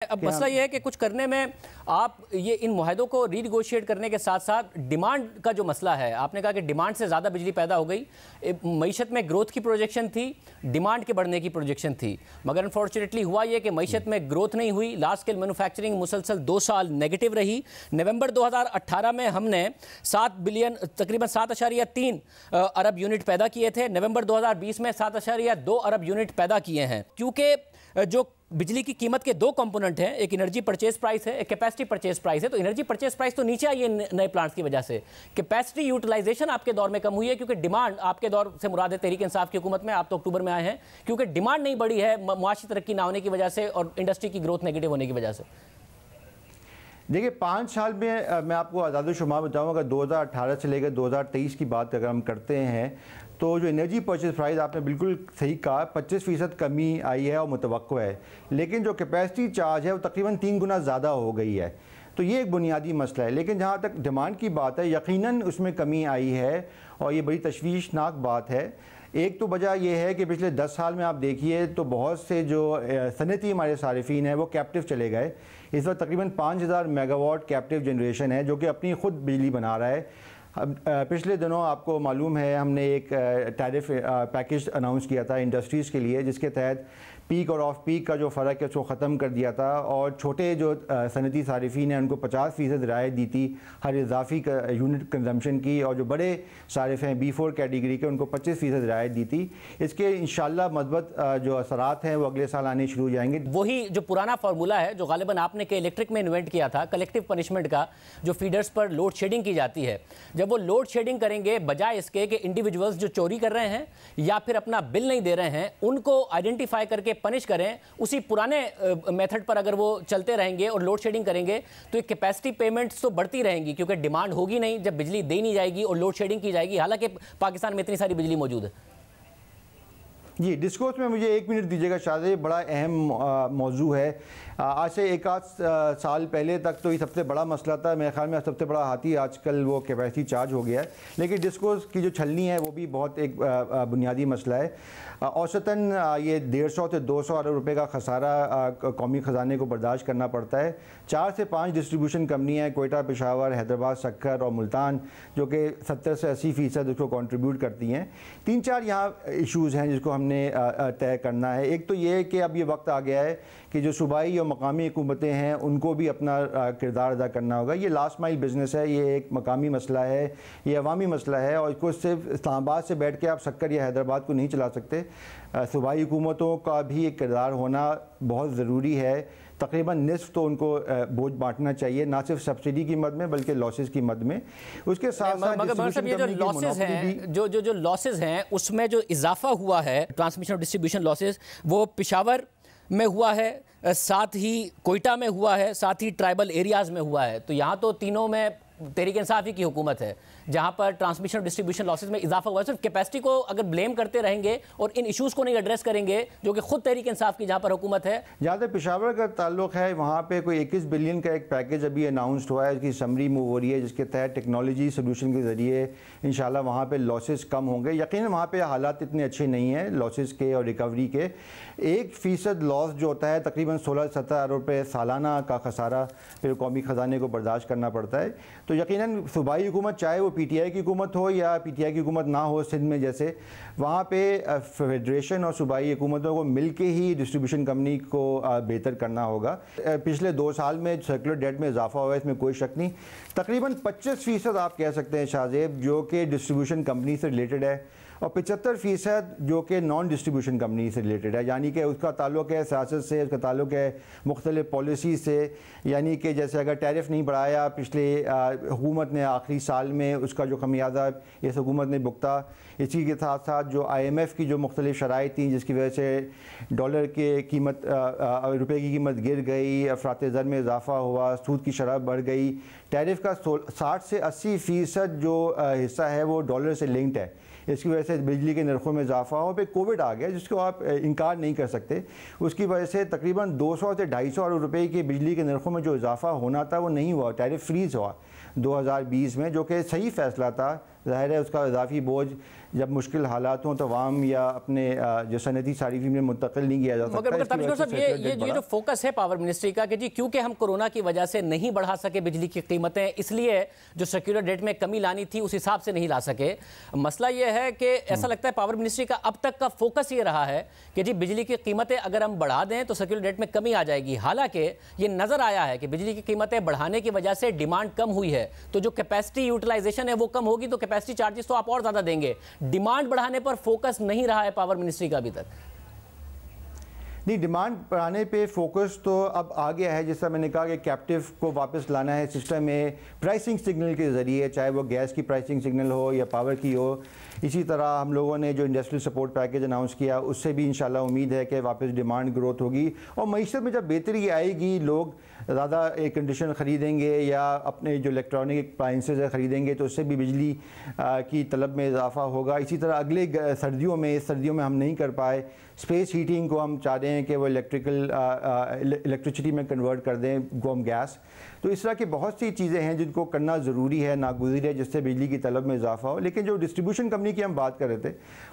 अब मसला ये है कि कुछ करने में आप ये इन मुआहदों को रीनिगोशिएट करने के साथ साथ डिमांड का जो मसला है, आपने कहा कि डिमांड से ज़्यादा बिजली पैदा हो गई। मईशत में ग्रोथ की प्रोजेक्शन थी, डिमांड के बढ़ने की प्रोजेक्शन थी, मगर अनफॉर्चुनेटली हुआ ये कि मईशत में ग्रोथ नहीं हुई। लार्ज स्केल मैन्युफैक्चरिंग मुसलसल 2 साल नेगेटिव रही। नवंबर 2018 में हमने 7 बिलियन तकरीबन 7.3 अरब यूनिट पैदा किए थे। नवंबर 2020 में 7.2 अरब यूनिट पैदा किए हैं। क्योंकि जो बिजली की कीमत के 2 कंपोनेंट हैं, एक एनर्जी परचेज प्राइस है, एक कैपेसिटी परचेज प्राइस है। तो एनर्जी परचेज प्राइस तो नीचे आई है नए प्लांट्स की वजह से। कैपेसिटी यूटिलाइजेशन आपके दौर में कम हुई है, क्योंकि डिमांड, आपके दौर से मुराद है तहरीक इंसाफ की हुकूमत में, आप तो अक्टूबर में आए हैं, क्योंकि डिमांड नहीं बढ़ी है मुआशी तरक्की ना होने की वजह से और इंडस्ट्री की ग्रोथ नेगेटिव होने की वजह से। देखिए 5 साल में मैं आपको आज़ाद-ओ-शुमार बताऊँ, अगर 2018 से लेकर 2023 की बात अगर हम करते हैं तो जो एनर्जी परचेज प्राइस आपने बिल्कुल सही कहा, 25% कमी आई है और मुतवक्को है, लेकिन जो कैपेसिटी चार्ज है वो तकरीबन 3 गुना ज़्यादा हो गई है। तो ये एक बुनियादी मसला है। लेकिन जहाँ तक डिमांड की बात है, यकीनन उसमें कमी आई है और ये बड़ी तशवीशनाक बात है। एक तो वजह यह है कि पिछले 10 साल में आप देखिए तो बहुत से जो सनती हमारे सारिफीन हैं वो कैप्टिव चले गए। इस वक्त तकरीबन 5000 मेगावाट कैप्टिव जनरेशन है जो कि अपनी खुद बिजली बना रहा है। अब पिछले दिनों आपको मालूम है हमने एक टैरिफ पैकेज अनाउंस किया था इंडस्ट्रीज़ के लिए, जिसके तहत पीक और ऑफ पीक का जो फ़र्क है उसको ख़त्म कर दिया था और छोटे जो सनती सारिफीन हैं उनको 50% रियायत दी थी हर इजाफी यूनिट कंजम्पशन की, और जो बड़े सारिफ हैं B4 कैटेगरी के उनको 25% रियायत दी थी। इसके इंशाल्लाह मज़बूत जो असरात हैं वो अगले साल आने शुरू हो जाएंगे। वही जो पुराना फार्मूला है जो गालिबन आपने के इलेक्ट्रिक में इन्वेंट किया था, कलेक्टिव पनिशमेंट का, जो फीडर्स पर लोड शेडिंग की जाती है, जब वो लोड शेडिंग करेंगे बजाय इसके कि इंडिविजुअल्स जो चोरी कर रहे हैं या फिर अपना बिल नहीं दे रहे हैं उनको आइडेंटिफाई करके पनिश करें, उसी पुराने मेथड पर अगर वो चलते रहेंगे और लोड शेडिंग करेंगे तो ये कैपेसिटी पेमेंट्स तो बढ़ती रहेंगी, क्योंकि डिमांड होगी नहीं जब बिजली दे नहीं जाएगी और लोड शेडिंग की जाएगी। हालांकि पाकिस्तान में इतनी सारी बिजली मौजूद है। जी, डिस्कोर्स में मुझे 1 मिनट दीजिएगा शायद, बड़ा अहम मौजू है। आज से 1 साल पहले तक तो ये सबसे बड़ा मसला था, मेरे ख्याल में सबसे बड़ा हाथी आजकल वो कैपेसिटी चार्ज हो गया है। लेकिन डिस्कोर्स की जो छलनी है वो भी बहुत एक बुनियादी मसला है। औसतन ये 150 से 200 अरब रुपए का खसारा कौमी ख़जाने को बर्दाश्त करना पड़ता है। 4 से 5 डिस्ट्रीब्यूशन कंपनियाँ हैं, कोयटा, पेशावर, हैदराबाद, सक्कर और मुल्तान, जो कि 70 से 80% उसको कंट्रीब्यूट करती हैं। 3-4 यहाँ इशूज़ हैं जिसको हमने तय करना है। एक तो ये कि अब ये वक्त आ गया है कि जो सूबाई और मकामी हुकूमतें हैं उनको भी अपना किरदार अदा करना होगा। ये लास्ट माइल बिज़नेस है, ये एक मकामी मसला है, ये अवामी मसला है और इसको सिर्फ इस्लामाबाद से बैठ के आप सक्कर या हैदराबाद को नहीं चला सकते। सूबाई हुकूमतों का भी एक किरदार होना बहुत ज़रूरी है। तकरीबन निस्फ तो उनको बोझ बांटना चाहिए, ना सिर्फ सब्सिडी की मद में बल्कि लॉसेस की मद में। उसके साथ साथ ये जो लॉसेस हैं, जो लॉसेस हैं उसमें जो इजाफा हुआ है ट्रांसमिशन और डिस्ट्रीब्यूशन लॉसेस, वो पेशावर में हुआ है, साथ ही कोयटा में हुआ है, साथ ही ट्राइबल एरियाज़ में हुआ है। तो यहाँ तो तीनों में तहरीक इंसाफ की हुकूमत है जहाँ पर ट्रांसमिशन और डिस्ट्रीब्यूशन लॉसेस में इजाफा हुआ है। सिर्फ कैपेसिटी को अगर ब्लेम करते रहेंगे और इन इश्यूज़ को नहीं एड्रेस करेंगे जो कि खुद तहरीक इंसाफ की जहाँ पर हुकूमत है। जहाँ तक पेशावर का ताल्लुक है, वहाँ पे कोई 21 बिलियन का एक पैकेज अभी अनाउंसड हुआ है, इसकी समरी मूव हो रही है, जिसके तहत टेक्नोलॉजी सोल्यूशन के ज़रिए इंशाल्लाह वहाँ पे लॉसेस कम होंगे। यकीनन वहाँ पे हालात इतने अच्छे नहीं हैं लॉसेस के और रिकवरी के। 1% लॉस जो होता है तकरीबन 16-17 अरब रुपये सालाना का खसारा फिर कौमी ख़जाने को बर्दाश्त करना पड़ता है। तो यकीनन सूबाई हुकूमत, चाहे वो PTI की हुकूमत हो या PTI की हुकूमत ना हो, सिंध में जैसे, वहाँ पे फेडरेशन और सूबाई हुकूमतों को मिल के ही डिस्ट्रीब्यूशन कंपनी को बेहतर करना होगा। पिछले 2 साल में सर्कुलर डेट में इजाफा हुआ है, इसमें कोई शक नहीं। तकरीबन 25% आप कह सकते हैं शाहजेब जो कि डिस्ट्रीब्यूशन कंपनी से रिलेटेड है और 75% जो कि नॉन डिस्ट्रीब्यूशन कंपनी से रिलेटेड है, यानी कि उसका ताल्लुक़ है सियासत से, उसका ताल्लुक़ है मुख्तलिफ पॉलिसी से। यानी कि जैसे अगर टैरिफ नहीं बढ़ाया पिछले हुकूमत ने आखिरी साल में, उसका जो खमियाजा इस हुकूमत ने भुगता। इसी के साथ साथ जो IMF की जो मुख्तलिफ शराइत थी जिसकी वजह से डॉलर की कीमत, रुपये की कीमत गिर गई, अफरात ज़र में इजाफा हुआ, सूद की शरह बढ़ गई। टैरिफ का 60 से 80% जो हिस्सा है वो डॉलर से लिंक्ड है। इसकी वजह से बिजली के नरखों में इजाफा हो, फिर कोविड आ गया जिसको आप इनकार नहीं कर सकते। उसकी वजह से तकरीबन 200 से 250 अरब रुपये के बिजली के नरखों में जो इजाफा होना था वो नहीं हुआ, टैरिफ फ्रीज़ हुआ 2020 में, जो कि सही फ़ैसला था ज़ाहिर है उसका इजाफी बोझ जब मुश्किल हालात हों तो अवाम या अपने जो सनती सारिफीन में मुंतकिल नहीं किया जा सकता। मगर तमिश्कर साहब ये जो फोकस है पावर मिनिस्ट्री का कि जी क्योंकि हम कोरोना की वजह से नहीं बढ़ा सके बिजली की कीमतें, इसलिए जो सर्कुलर रेट में कमी लानी थी उस हिसाब से नहीं ला सके। मसला ये है कि ऐसा लगता है पावर मिनिस्ट्री का अब तक का फोकस ये रहा है कि जी बिजली की कीमतें अगर हम बढ़ा दें तो सर्कुलर रेट में कमी आ जाएगी। हालांकि ये नजर आया है कि बिजली की कीमतें बढ़ाने की वजह से डिमांड कम हुई है, तो जो कैपेसिटी यूटिलाइजेशन है वो कम होगी, तो कैपेसिटी चार्जेस तो आप और ज्यादा देंगे। डिमांड बढ़ाने पर फोकस नहीं रहा है पावर मिनिस्ट्री का अभी तक। नहीं, डिमांड बढ़ाने पे फोकस तो अब आ गया है। जैसा मैंने कहा कि कैप्टिव को वापस लाना है सिस्टम में प्राइसिंग सिग्नल के ज़रिए, चाहे वो गैस की प्राइसिंग सिग्नल हो या पावर की हो। इसी तरह हम लोगों ने जो इंडस्ट्रियल सपोर्ट पैकेज अनाउंस किया उससे भी इंशाल्लाह उम्मीद है कि वापस डिमांड ग्रोथ होगी और मईशत में जब बेहतरी आएगी, लोग ज़्यादा एयर कंडीशन ख़रीदेंगे या अपने जो इलेक्ट्रॉनिक अप्लाइंसेज है ख़रीदेंगे, तो उससे भी बिजली की तलब में इजाफा होगा। इसी तरह अगले सर्दियों में हम नहीं कर पाए, स्पेस हीटिंग को हम चाह रहे हैं कि वो इलेक्ट्रिसिटी में कन्वर्ट कर दें, गोम गैस। तो इस तरह की बहुत सी चीज़ें हैं जिनको करना ज़रूरी है, नागुज़िर है, जिससे बिजली की तलब में इजाफा हो। लेकिन जो डिस्ट्रीब्यूशन कंपनी की हम बात कर रहे थे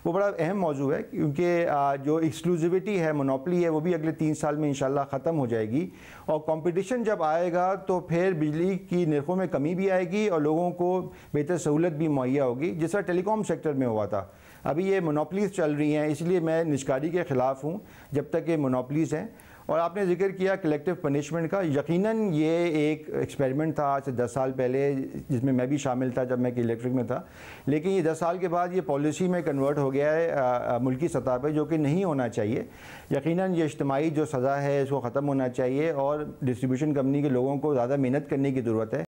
वो बड़ा अहम मौजू है, क्योंकि जो एक्सक्लूसिविटी है, मोनोपली है, वो भी अगले 3 साल में इंशाल्लाह ख़त्म हो जाएगी। और कंपटीशन जब आएगा तो फिर बिजली की नरखों में कमी भी आएगी और लोगों को बेहतर सहूलत भी मुहैया होगी, जिस तरह टेलीकॉम सेक्टर में हुआ था। अभी ये मोनोपलीज चल रही हैं, इसलिए मैं निष्कारी के ख़िलाफ़ हूँ जब तक ये मोनोपलीज हैं। और आपने जिक्र किया कलेक्टिव पनिशमेंट का, यकीनन ये एक एक्सपेरिमेंट था आज से 10 साल पहले, जिसमें मैं भी शामिल था जब मैं इलेक्ट्रिक में था। लेकिन ये 10 साल के बाद ये पॉलिसी में कन्वर्ट हो गया है मुल्की सतह पे, जो कि नहीं होना चाहिए। यकीनन ये इज्तिमाई जो सज़ा है इसको ख़त्म होना चाहिए और डिस्ट्रीब्यूशन कंपनी के लोगों को ज़्यादा मेहनत करने की ज़रूरत है।